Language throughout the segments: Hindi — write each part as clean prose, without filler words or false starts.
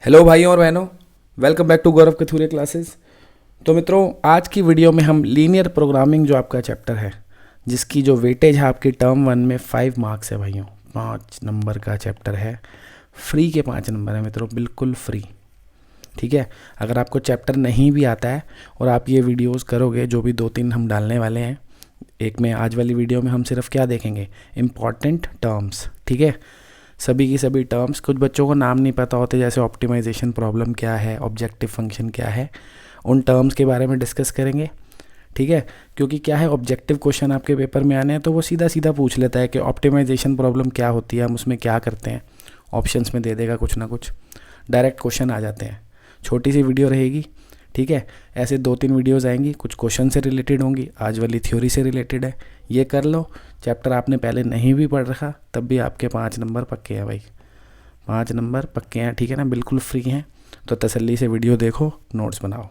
हेलो भाइयों और बहनों, welcome back to Gaurav Kathure classes. तो मित्रों, आज की वीडियो में हम लीनियर प्रोग्रामिंग जो आपका चैप्टर है, जिसकी जो वेटेज है आपकी टर्म 1 में 5 मार्क्स है भाइयों, 5 नंबर का चैप्टर है। फ्री के 5 नंबर है मित्रों, बिल्कुल फ्री। ठीक है, अगर आपको चैप्टर नहीं भी आता है और आप ये वीडियोस करोगे, जो भी 2-3 हम डालने वाले हैं, एक में आज वाली वीडियो में हम सिर्फ क्या देखेंगे, इम्पॉर्टेंट टर्म्स। ठीक है, सभी की सभी टर्म्स। कुछ बच्चों को नाम नहीं पता होते, जैसे ऑप्टिमाइजेशन प्रॉब्लम क्या है, ऑब्जेक्टिव फंक्शन क्या है, उन टर्म्स के बारे में डिस्कस करेंगे। ठीक है, क्योंकि क्या है, ऑब्जेक्टिव क्वेश्चन आपके पेपर में आने हैं तो वो सीधा सीधा पूछ लेता है कि ऑप्टिमाइजेशन प्रॉब्लम क्या होती है, हम उसमें क्या करते हैं। ऑप्शंस में दे देगा कुछ ना कुछ, डायरेक्ट क्वेश्चन आ जाते हैं। छोटी सी वीडियो रहेगी, ठीक है। ऐसे 2-3 वीडियोज़ आएंगी, कुछ क्वेश्चन से रिलेटेड होंगी, आज वाली थ्योरी से रिलेटेड है। ये कर लो, चैप्टर आपने पहले नहीं भी पढ़ रखा तब भी आपके 5 नंबर पक्के हैं भाई, 5 नंबर पक्के हैं। ठीक है ना, बिल्कुल फ्री हैं। तो तसल्ली से वीडियो देखो, नोट्स बनाओ।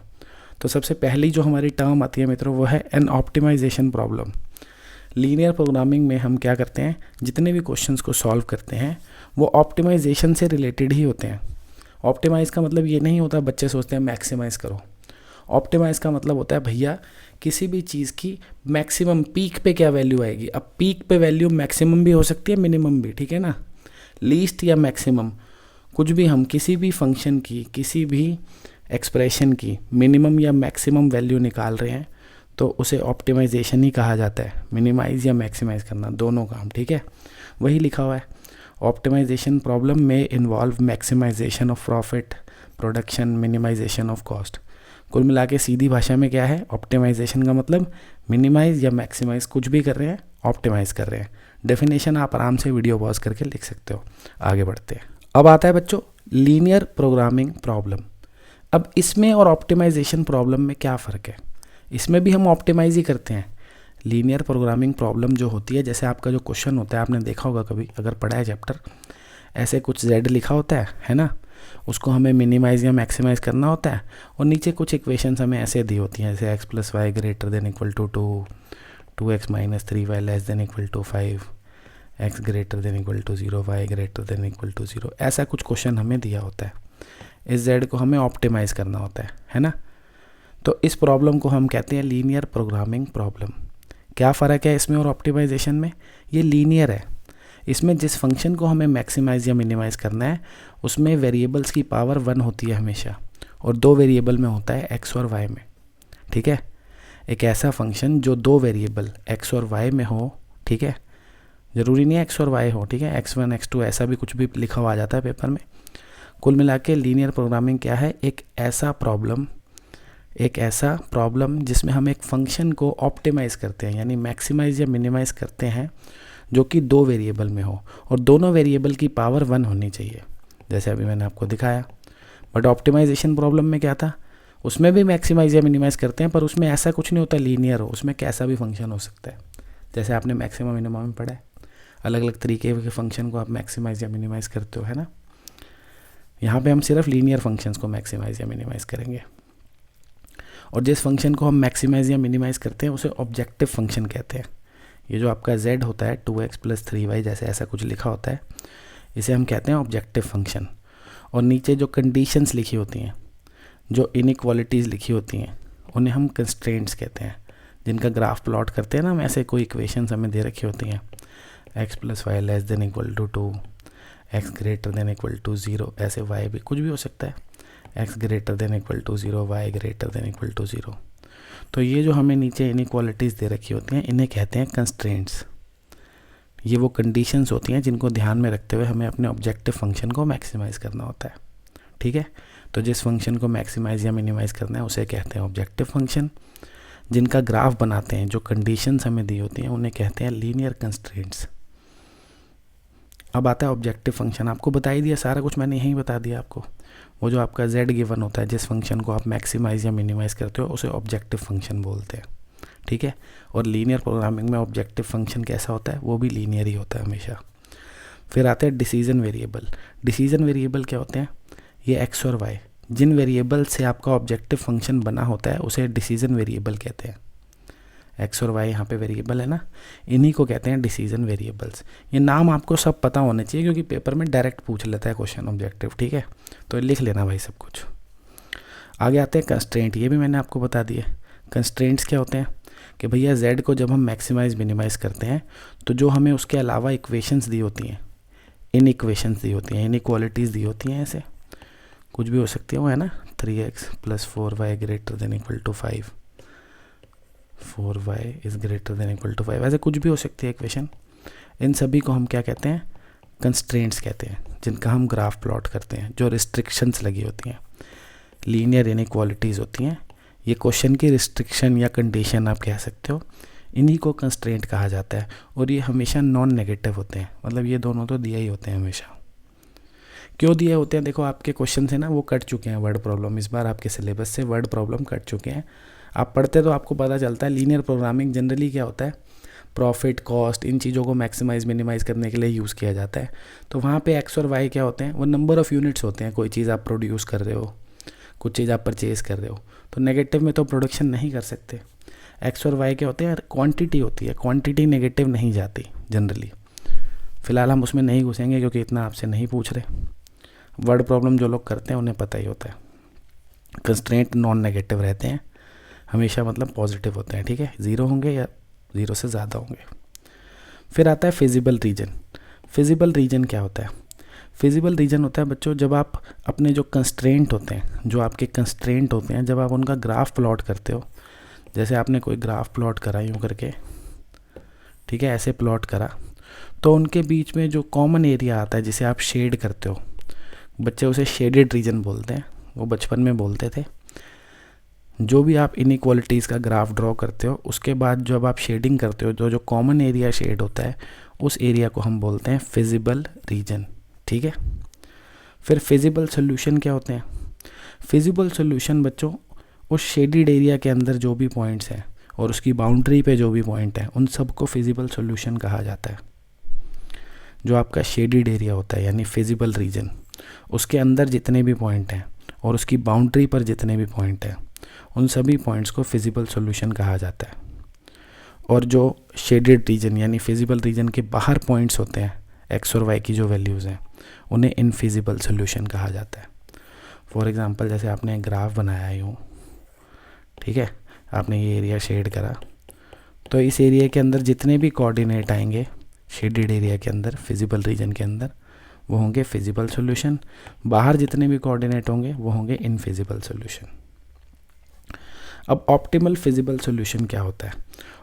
तो सबसे पहली जो हमारी टर्म आती है मित्रों, वो है an optimization problem. Linear programming में हम क्या करते हैं, जितने भी क्वेश्चंस को सॉल्व करते हैं वो ऑप्टिमाइजेशन से रिलेटेड ही होते हैं। ऑप्टिमाइज़ का मतलब ये नहीं होता, बच्चे सोचते हैं मैक्सिमाइज़ करो। ऑप्टिमाइज़ का मतलब होता है भैया, किसी भी चीज़ की मैक्सिमम पीक पे क्या वैल्यू आएगी। अब पीक पे वैल्यू मैक्सिमम भी हो सकती है, मिनिमम भी। ठीक है ना, लीस्ट या मैक्सिमम, कुछ भी हम किसी भी फंक्शन की, किसी भी एक्सप्रेशन की मिनिमम या मैक्सिमम वैल्यू निकाल रहे हैं तो उसे ऑप्टिमाइजेशन ही कहा जाता है। मिनिमाइज़ या मैक्सिमाइज़ करना, दोनों काम। ठीक है, वही लिखा हुआ है। ऑप्टिमाइजेशन प्रॉब्लम में involve maximization of profit, production, minimization of cost. कुल मिला के सीधी भाषा में क्या है, ऑप्टिमाइजेशन का मतलब मिनिमाइज़ या मैक्सिमाइज़, कुछ भी कर रहे हैं ऑप्टिमाइज़ कर रहे हैं। डेफिनेशन आप आराम से वीडियो पॉज करके लिख सकते हो। आगे बढ़ते हैं। अब आता है बच्चों लीनियर प्रोग्रामिंग प्रॉब्लम। अब इसमें और ऑप्टिमाइजेशन प्रॉब्लम में क्या फ़र्क है। इसमें भी हम ऑप्टिमाइज़ ही करते हैं। लीनियर प्रोग्रामिंग प्रॉब्लम जो होती है, जैसे आपका जो क्वेश्चन होता है, आपने देखा होगा कभी अगर पढ़ा है चैप्टर, ऐसे कुछ z लिखा होता है ना, उसको हमें मिनिमाइज़ या मैक्सिमाइज़ करना होता है। और नीचे कुछ इक्वेशंस हमें ऐसे दी होती हैं, जैसे x + y > 2, 2x - 3y <= 5, x > 0, y > 0, ऐसा कुछ क्वेश्चन हमें दिया होता है। इस z को हमें ऑप्टिमाइज़ करना होता है ना। तो इस प्रॉब्लम को हम कहते हैं लीनियर प्रोग्रामिंग प्रॉब्लम। क्या फ़र्क है इसमें और ऑप्टिमाइजेशन में, ये लीनियर है। इसमें जिस फंक्शन को हमें मैक्सिमाइज़ या मिनिमाइज़ करना है उसमें वेरिएबल्स की पावर 1 होती है हमेशा, और 2 वेरिएबल में होता है x और y में। ठीक है, एक ऐसा फंक्शन जो 2 वेरिएबल x और y में हो, ठीक है, ज़रूरी नहीं है x और y हो, ठीक है, x1 x2 ऐसा भी कुछ भी लिखा हुआ आ जाता है पेपर में। कुल मिला के लीनियर प्रोग्रामिंग क्या है, एक ऐसा प्रॉब्लम जिसमें हम एक फंक्शन को ऑप्टिमाइज़ करते हैं, यानी मैक्सिमाइज़ या मिनिमाइज़ करते हैं, जो कि 2 वेरिएबल में हो और दोनों वेरिएबल की पावर 1 होनी चाहिए, जैसे अभी मैंने आपको दिखाया। बट ऑप्टिमाइजेशन प्रॉब्लम में क्या था, उसमें भी मैक्सिमाइज़ या मिनिमाइज़ करते हैं, पर उसमें ऐसा कुछ नहीं होता लीनियर हो, उसमें कैसा भी फंक्शन हो सकता है। जैसे आपने मैक्सिमम मिनिमम में पढ़ा है, अलग अलग तरीके के फंक्शन को आप मैक्सिमाइज़ या मिनिमाइज़ करते हो, है ना। यहाँ पे हम सिर्फ लीनियर फंक्शंस को मैक्सिमाइज़ या मिनिमाइज़ करेंगे, और जिस फंक्शन को हम मैक्सिमाइज़ या मिनिमाइज़ करते हैं उसे ऑब्जेक्टिव फंक्शन कहते हैं। ये जो आपका z होता है 2x + 3y, जैसे ऐसा कुछ लिखा होता है, इसे हम कहते हैं ऑब्जेक्टिव फंक्शन। और नीचे जो कंडीशंस लिखी होती हैं, जो इनइक्वालिटीज़ लिखी होती हैं, उन्हें हम कंस्ट्रेंट्स कहते हैं। जिनका ग्राफ प्लॉट करते हैं ना हम, ऐसे कोई इक्वेशंस हमें दे रखी होती हैं, x + y <= 2, x > 0, ऐसे y भी कुछ भी हो सकता है, x > 0, y > 0। तो ये जो हमें नीचे इनइक्वालिटीज़ दे रखी होती हैं, इन्हें कहते हैं कंस्ट्रेंट्स। ये वो कंडीशंस होती हैं जिनको ध्यान में रखते हुए हमें अपने ऑब्जेक्टिव फंक्शन को मैक्सिमाइज़ करना होता है। ठीक है, तो जिस फंक्शन को मैक्सिमाइज़ या मिनिमाइज़ करना है उसे कहते हैं ऑब्जेक्टिव फंक्शन। जिनका ग्राफ बनाते हैं, जो कंडीशंस हमें दी होती हैं, उन्हें कहते हैं लीनियर कंस्ट्रेंट्स। अब आता है ऑब्जेक्टिव फंक्शन। आपको बता ही दिया सारा कुछ, मैंने यहीं बता दिया आपको। वो जो आपका z गिवन होता है, जिस फंक्शन को आप मैक्सिमाइज़ या मिनिमाइज़ करते हो उसे ऑब्जेक्टिव फंक्शन बोलते हैं। ठीक है, और लीनियर प्रोग्रामिंग में ऑब्जेक्टिव फंक्शन कैसा होता है, वो भी लीनियर ही होता है हमेशा। फिर आते हैं डिसीजन वेरिएबल। डिसीजन वेरिएबल क्या होते हैं, ये x और y, जिन वेरिएबल से आपका ऑब्जेक्टिव फंक्शन बना होता है उसे डिसीजन वेरिएबल कहते हैं। एक्स और वाई यहाँ पे वेरिएबल है ना, इन्हीं को कहते हैं डिसीजन वेरिएबल्स। ये नाम आपको सब पता होने चाहिए क्योंकि पेपर में डायरेक्ट पूछ लेता है क्वेश्चन ऑब्जेक्टिव, ठीक है, तो लिख लेना भाई सब कुछ। आगे आते हैं कंस्ट्रेंट, ये भी मैंने आपको बता दिए। कंस्ट्रेंट्स क्या होते हैं कि भैया z को जब हम मैक्सिमाइज मिनिमाइज करते हैं तो जो हमें उसके अलावा इक्वेशंस दी होती हैं, इन इक्वेशंस दी होती हैं, इनइक्वालिटीज़ दी होती हैं, ऐसे कुछ भी हो सकती है वो, है ना, 3x + 4y > 5, 4y > 5, ऐसे कुछ भी हो सकती है इक्वेशन। इन सभी को हम क्या कहते हैं, कंस्ट्रेंट्स कहते हैं, जिनका हम ग्राफ प्लॉट करते हैं, जो रिस्ट्रिक्शंस लगी होती हैं, लीनियर इनइक्वालिटीज़ होती हैं, ये क्वेश्चन की रिस्ट्रिक्शन या कंडीशन आप कह सकते हो, इन्हीं को कंस्ट्रेंट कहा जाता है। और ये हमेशा नॉन नेगेटिव होते हैं, मतलब ये दोनों तो दिए ही होते हैं हमेशा। क्यों दिए होते हैं, देखो आपके क्वेश्चन से ना वो कट चुके हैं, वर्ड प्रॉब्लम इस बार आपके सिलेबस से वर्ड प्रॉब्लम कट चुके हैं। आप पढ़ते तो आपको पता चलता है लीनियर प्रोग्रामिंग जनरली क्या होता है, प्रॉफिट कॉस्ट इन चीज़ों को मैक्सिमाइज मिनिमाइज करने के लिए यूज़ किया जाता है। तो वहाँ पे एक्स और वाई क्या होते हैं, वो नंबर ऑफ़ यूनिट्स होते हैं। कोई चीज़ आप प्रोड्यूस कर रहे हो, कुछ चीज़ आप परचेज़ कर रहे हो, तो नेगेटिव में तो प्रोडक्शन नहीं कर सकते। एक्स और वाई क्या होते हैं, क्वांटिटी होती है, क्वांटिटी नेगेटिव नहीं जाती जनरली। फ़िलहाल हम उसमें नहीं घुसेंगे क्योंकि इतना आपसे नहीं पूछ रहे। वर्ड प्रॉब्लम जो लोग करते हैं उन्हें पता ही होता है। कंस्ट्रेंट नॉन नेगेटिव रहते हैं हमेशा, मतलब पॉजिटिव होते हैं, ठीक है, 0 होंगे या 0 से ज़्यादा होंगे। फिर आता है फिजिबल रीजन। फिजिबल रीजन क्या होता है, फिजिबल रीजन होता है बच्चों जब आप अपने जो कंस्ट्रेंट होते हैं, जो आपके कंस्ट्रेंट होते हैं, जब आप उनका ग्राफ प्लॉट करते हो, जैसे आपने कोई ग्राफ प्लॉट करा यूँ करके, ठीक है, ऐसे प्लॉट करा, तो उनके बीच में जो कॉमन एरिया आता है जिसे आप शेड करते हो, बच्चे उसे शेडेड रीजन बोलते हैं, वो बचपन में बोलते थे। जो भी आप इनइक्वालिटीज़ का ग्राफ ड्रॉ करते हो उसके बाद जब आप शेडिंग करते हो, जो कॉमन एरिया शेड होता है उस एरिया को हम बोलते हैं फिजिबल रीजन, ठीक है। फिर फिजिबल सोल्यूशन क्या होते हैं, फिजिबल सोल्यूशन बच्चों उस शेडेड एरिया के अंदर जो भी पॉइंट्स हैं और उसकी बाउंड्री पे जो भी पॉइंट है उन सबको फिजिबल सोल्यूशन कहा जाता है। जो आपका शेडेड एरिया होता है यानी फिजिबल रीजन, उसके अंदर जितने भी पॉइंट हैं और उसकी बाउंड्री पर जितने भी पॉइंट हैं उन सभी पॉइंट्स को फिजिबल सॉल्यूशन कहा जाता है। और जो शेडेड रीजन यानी फिजिबल रीजन के बाहर पॉइंट्स होते हैं, एक्स और वाई की जो वैल्यूज़ हैं, उन्हें इनफिजिबल सॉल्यूशन कहा जाता है। फॉर एग्जांपल जैसे आपने एक ग्राफ बनाया यूँ, ठीक है, आपने ये एरिया शेड करा, तो इस एरिया के अंदर जितने भी कोऑर्डिनेट आएंगे शेडेड एरिया के अंदर, फिजिबल रीजन के अंदर, वो होंगे फिजिबल सॉल्यूशन। बाहर जितने भी कोऑर्डिनेट होंगे वो होंगे इनफिजिबल सॉल्यूशन। अब ऑप्टिमल फिजिबल सॉल्यूशन क्या होता है,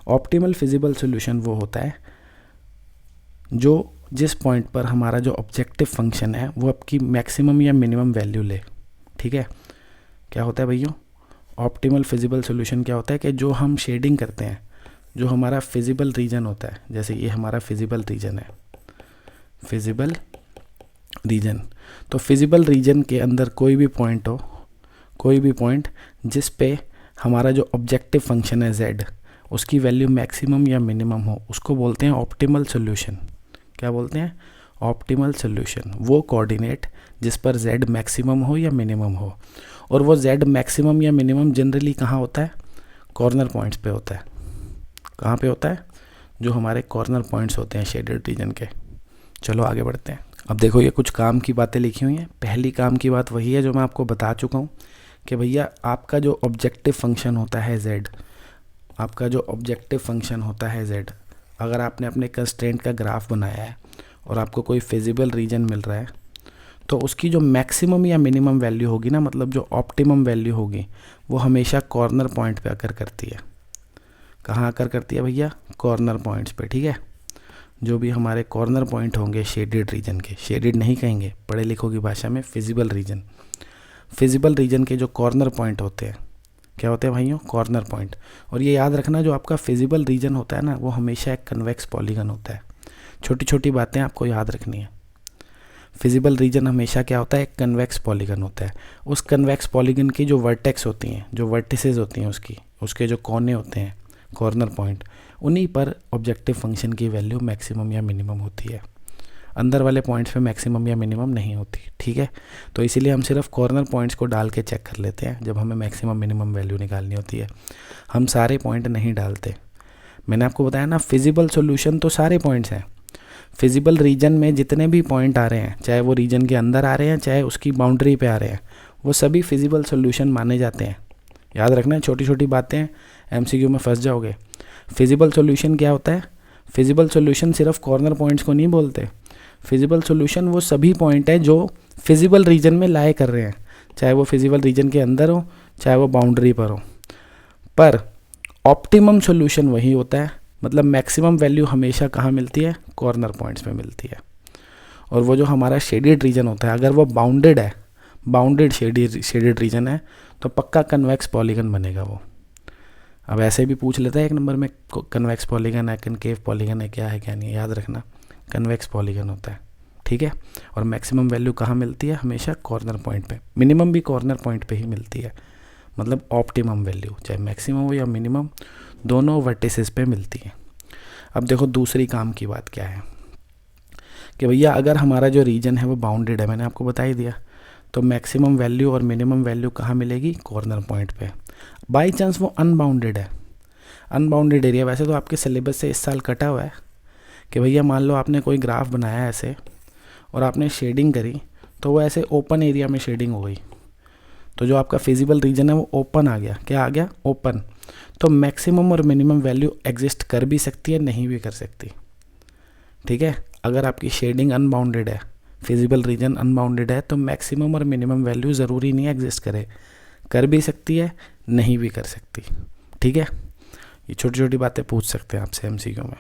ऑप्टिमल फिजिबल सॉल्यूशन वो होता है जो जिस पॉइंट पर हमारा जो ऑब्जेक्टिव फंक्शन है वो आपकी मैक्सिमम या मिनिमम वैल्यू ले, ठीक है। क्या होता है भैया, ऑप्टिमल फिजिबल सॉल्यूशन क्या होता है कि जो हम शेडिंग करते हैं, जो हमारा फिजिबल रीजन होता है, जैसे ये हमारा फिजिबल रीजन है, फिजिबल रीजन, तो फिजिबल रीजन के अंदर कोई भी पॉइंट हो, कोई भी पॉइंट जिस पे हमारा जो ऑब्जेक्टिव फंक्शन है z, उसकी वैल्यू मैक्सिमम या मिनिमम हो, उसको बोलते हैं ऑप्टिमल सॉल्यूशन। क्या बोलते हैं, ऑप्टिमल सॉल्यूशन। वो कोऑर्डिनेट जिस पर z मैक्सिमम हो या मिनिमम हो, और वो z मैक्सिमम या मिनिमम जनरली कहाँ होता है, कॉर्नर पॉइंट्स पे होता है। कहाँ पे होता है, जो हमारे कॉर्नर पॉइंट्स होते हैं शेडेड रीजन के। चलो आगे बढ़ते हैं। अब देखो ये कुछ काम की बातें लिखी हुई हैं। पहली काम की बात वही है जो मैं आपको बता चुका हूँ कि भैया आपका जो ऑब्जेक्टिव फंक्शन होता है z, आपका जो ऑब्जेक्टिव फंक्शन होता है z, अगर आपने अपने कंस्ट्रेंट का ग्राफ बनाया है और आपको कोई फिजिबल रीजन मिल रहा है, तो उसकी जो मैक्सिमम या मिनिमम वैल्यू होगी ना, मतलब जो ऑप्टिमम वैल्यू होगी, वो हमेशा कॉर्नर पॉइंट पे आकर करती है। कहाँ आकर करती है भैया, कॉर्नर पॉइंट्स पे, ठीक है। जो भी हमारे कॉर्नर पॉइंट होंगे शेडेड रीजन के, शेडेड नहीं कहेंगे पढ़े लिखों की भाषा में, फिजिबल रीजन, फिजिबल रीजन के जो कॉर्नर पॉइंट होते हैं, क्या होते हैं भाइयों, कॉर्नर पॉइंट। और ये याद रखना, जो आपका फिजिबल रीजन होता है ना, वो हमेशा एक कन्वेक्स पॉलीगन होता है। छोटी छोटी बातें आपको याद रखनी है। फिजिबल रीजन हमेशा क्या होता है, एक कन्वेक्स पॉलीगन होता है। उस कन्वेक्स पॉलीगन की जो वर्टेक्स होती हैं, जो वर्टिसेस होती हैं उसके जो कोने होते हैं, कॉर्नर पॉइंट, उन्हीं पर ऑब्जेक्टिव फंक्शन की वैल्यू मैक्सिमम या मिनिमम होती है। अंदर वाले पॉइंट्स पे मैक्सिमम या मिनिमम नहीं होती, ठीक है। तो इसीलिए हम सिर्फ कॉर्नर पॉइंट्स को डाल के चेक कर लेते हैं जब हमें मैक्सिमम मिनिमम वैल्यू निकालनी होती है। हम सारे पॉइंट नहीं डालते, मैंने आपको बताया ना, फिजिबल सॉल्यूशन तो सारे पॉइंट्स हैं। फिजिबल रीजन में जितने भी पॉइंट आ रहे हैं, चाहे वो रीजन के अंदर आ रहे हैं चाहे उसकी बाउंड्री पे आ रहे हैं, वो सभी फिजिबल सॉल्यूशन माने जाते हैं। याद रखना, छोटी छोटी बातें एमसीक्यू में फंस जाओगे। फिजिबल सॉल्यूशन क्या होता है? फिजिबल सॉल्यूशन सिर्फ कॉर्नर पॉइंट्स को नहीं बोलते। फिजिबल सॉल्यूशन वो सभी पॉइंट है जो फिजिबल रीजन में लाए कर रहे हैं, चाहे वो फिजिबल रीजन के अंदर हो चाहे वो बाउंड्री पर हो। पर ऑप्टिमम सॉल्यूशन वही होता है, मतलब मैक्सिमम वैल्यू हमेशा कहाँ मिलती है? कॉर्नर पॉइंट्स पे मिलती है। और वो जो हमारा शेडेड रीजन होता है, अगर वो बाउंडेड है, बाउंडेड शेडेड रीजन है, तो पक्का कन्वेक्स पॉलीगन बनेगा वो। अब ऐसे भी पूछ लेता है एक नंबर में, कन्वेक्स पॉलीगन है, कनकेव पॉलीगन है, क्या है क्या नहीं है, याद रखना कन्वेक्स पॉलीगन होता है, ठीक है। और मैक्सिमम वैल्यू कहाँ मिलती है? हमेशा कॉर्नर पॉइंट पे। मिनिमम भी कॉर्नर पॉइंट पे ही मिलती है, मतलब ऑप्टिमम वैल्यू चाहे मैक्सिमम हो या मिनिमम, दोनों वर्टिसेस पे मिलती है। अब देखो दूसरी काम की बात क्या है कि भैया अगर हमारा जो रीजन है वो बाउंडेड है, मैंने आपको बता ही दिया, तो मैक्सिमम वैल्यू और मिनिमम वैल्यू कहाँ मिलेगी? कॉर्नर पॉइंट पे। बाई चांस वो अनबाउंडेड है, अनबाउंडेड एरिया, वैसे तो आपके सिलेबस से इस साल कटा हुआ है कि भैया मान लो आपने कोई ग्राफ बनाया ऐसे और आपने शेडिंग करी, तो वो ऐसे ओपन एरिया में शेडिंग हो गई, तो जो आपका फिजिबल रीजन है वो ओपन आ गया। क्या आ गया? ओपन। तो मैक्सिमम और मिनिमम वैल्यू एग्जिस्ट कर भी सकती है, नहीं भी कर सकती, ठीक है। अगर आपकी शेडिंग अनबाउंडेड है, फिजिबल रीजन अनबाउंडेड है, तो मैक्सिमम और मिनिमम वैल्यू ज़रूरी नहीं एग्जिस्ट करे, कर भी सकती है, नहीं भी कर सकती, ठीक है। ये छोटी छोटी बातें पूछ सकते हैं आपसे एमसीक्यू में।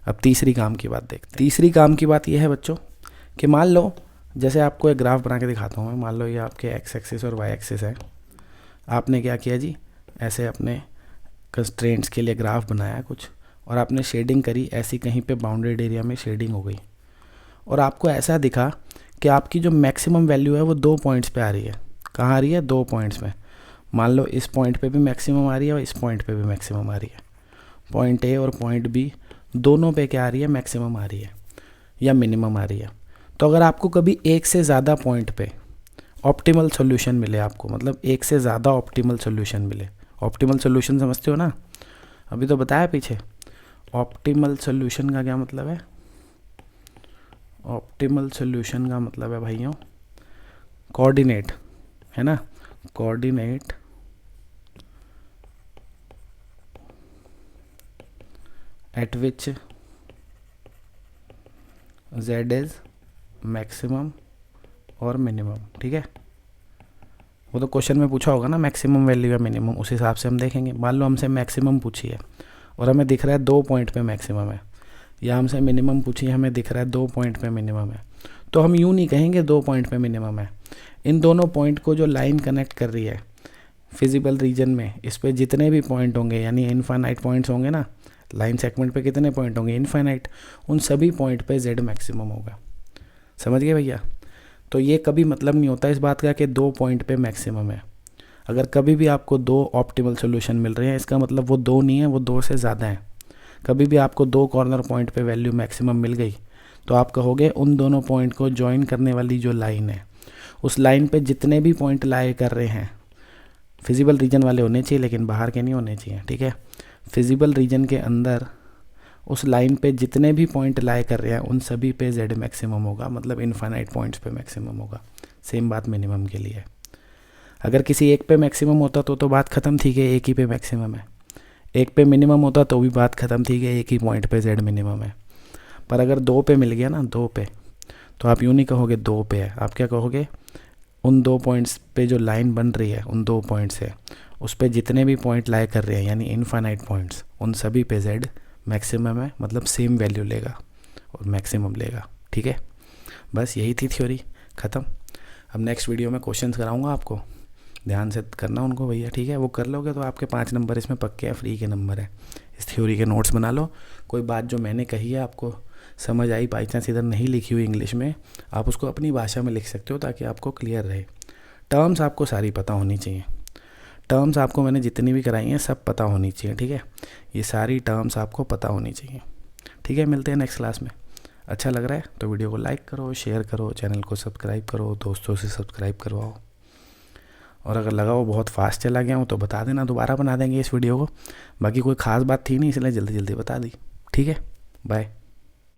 अब तीसरी काम की बात देखते हैं। तीसरी काम की बात यह है बच्चों कि मान लो, जैसे आपको एक ग्राफ बना के दिखाता हूँ मैं, मान लो ये आपके एक्स एक्सिस और वाई एक्सिस है। आपने क्या किया जी, ऐसे अपने कंस्ट्रेंट्स के लिए ग्राफ बनाया कुछ, और आपने शेडिंग करी, ऐसी कहीं पे बाउंडेड एरिया में शेडिंग हो गई, और आपको ऐसा दिखा कि आपकी जो मैक्सिमम वैल्यू है वो 2 पॉइंट्स पे आ रही है। कहाँ आ रही है? 2 पॉइंट्स में। मान लो इस पॉइंट पे भी मैक्सिमम आ रही है और इस पॉइंट पे भी मैक्सिमम आ रही है। पॉइंट ए और पॉइंट बी दोनों पे क्या आ रही है? मैक्सिमम आ रही है या मिनिमम आ रही है। तो अगर आपको कभी एक से ज़्यादा पॉइंट पे ऑप्टिमल सॉल्यूशन मिले, आपको मतलब एक से ज़्यादा ऑप्टिमल सॉल्यूशन मिले, ऑप्टिमल सॉल्यूशन समझते हो ना, अभी तो बताया पीछे। ऑप्टिमल सॉल्यूशन का क्या मतलब है? ऑप्टिमल सॉल्यूशन का मतलब है भाइयों कोऑर्डिनेट, है ना, coordinate eight which z is maximum और मिनिमम, ठीक है। वो तो क्वेश्चन में पूछा होगा ना मैक्सिमम वैल्यू या मिनिमम, उस हिसाब से हम देखेंगे। मान लो हमसे मैक्सिमम पूछी है और हमें दिख रहा है 2 पॉइंट पे मैक्सिमम है, या हमसे मिनिमम पूछी है, हमें दिख रहा है 2 पॉइंट पे मिनिमम है, तो हम यूँ नहीं कहेंगे 2 पॉइंट पे मिनिमम है। इन दोनों पॉइंट को जो लाइन कनेक्ट कर रही है फिजिबल रीजन में, इस पर जितने भी पॉइंट होंगे, यानी इनफाइनाइट पॉइंट्स होंगे ना, लाइन सेगमेंट पे कितने पॉइंट होंगे? इनफाइनाइट। उन सभी पॉइंट पे z मैक्सिमम होगा। समझ गए भैया? तो ये कभी मतलब नहीं होता इस बात का कि 2 पॉइंट पे मैक्सिमम है। अगर कभी भी आपको 2 ऑप्टिमल सॉल्यूशन मिल रहे हैं, इसका मतलब वो 2 नहीं है, वो 2 से ज़्यादा है। कभी भी आपको 2 कॉर्नर पॉइंट पे वैल्यू मैक्सिमम मिल गई, तो आप कहोगे उन दोनों पॉइंट को ज्वाइन करने वाली जो लाइन है, उस लाइन पे जितने भी पॉइंट लाए कर रहे हैं, फिजिबल रीजन वाले होने चाहिए लेकिन बाहर के नहीं होने चाहिए, ठीक है। फिजिबल रीजन के अंदर उस लाइन पे जितने भी पॉइंट लाए कर रहे हैं, उन सभी पे z मैक्सिमम होगा, मतलब इनफाइनाइट पॉइंट्स पे मैक्सिमम होगा। सेम बात मिनिमम के लिए। अगर किसी एक पे मैक्सिमम होता तो बात ख़त्म थी कि एक ही पे मैक्सिमम है, एक पे मिनिमम होता तो भी बात ख़त्म थी कि एक ही पॉइंट पे z मिनिमम है। पर अगर 2 पे मिल गया ना, 2 पे, तो आप यूँ नहीं कहोगे 2 पे है, आप क्या कहोगे? उन 2 पॉइंट्स पे जो लाइन बन रही है, उन 2 पॉइंट से उस पे जितने भी पॉइंट लाए कर रहे हैं, यानी इनफाइनाइट पॉइंट्स, उन सभी पे z मैक्सिमम है, मतलब सेम वैल्यू लेगा और मैक्सिमम लेगा, ठीक है। बस यही थी थ्योरी, ख़त्म। अब नेक्स्ट वीडियो में क्वेश्चंस कराऊंगा आपको, ध्यान से करना उनको भैया, ठीक है। वो कर लोगे तो आपके 5 नंबर इसमें पक्के हैं, फ्री के नंबर है। इस थ्योरी के नोट्स बना लो। कोई बात जो मैंने कही है आपको समझ आई, बाई चांस इधर नहीं लिखी हुई इंग्लिश में, आप उसको अपनी भाषा में लिख सकते हो ताकि आपको क्लियर रहे। टर्म्स आपको सारी पता होनी चाहिए, टर्म्स आपको मैंने जितनी भी कराई हैं सब पता होनी चाहिए, ठीक है। ये सारी टर्म्स आपको पता होनी चाहिए, ठीक है। मिलते हैं नेक्स्ट क्लास में। अच्छा लग रहा है तो वीडियो को लाइक करो, शेयर करो, चैनल को सब्सक्राइब करो, दोस्तों से सब्सक्राइब करवाओ। और अगर लगा वो बहुत फास्ट चला गया हूँ तो बता देना, दोबारा बना देंगे इस वीडियो को। बाकी कोई ख़ास बात थी नहीं इसलिए जल्दी जल्दी बता दी। ठीक है, बाय।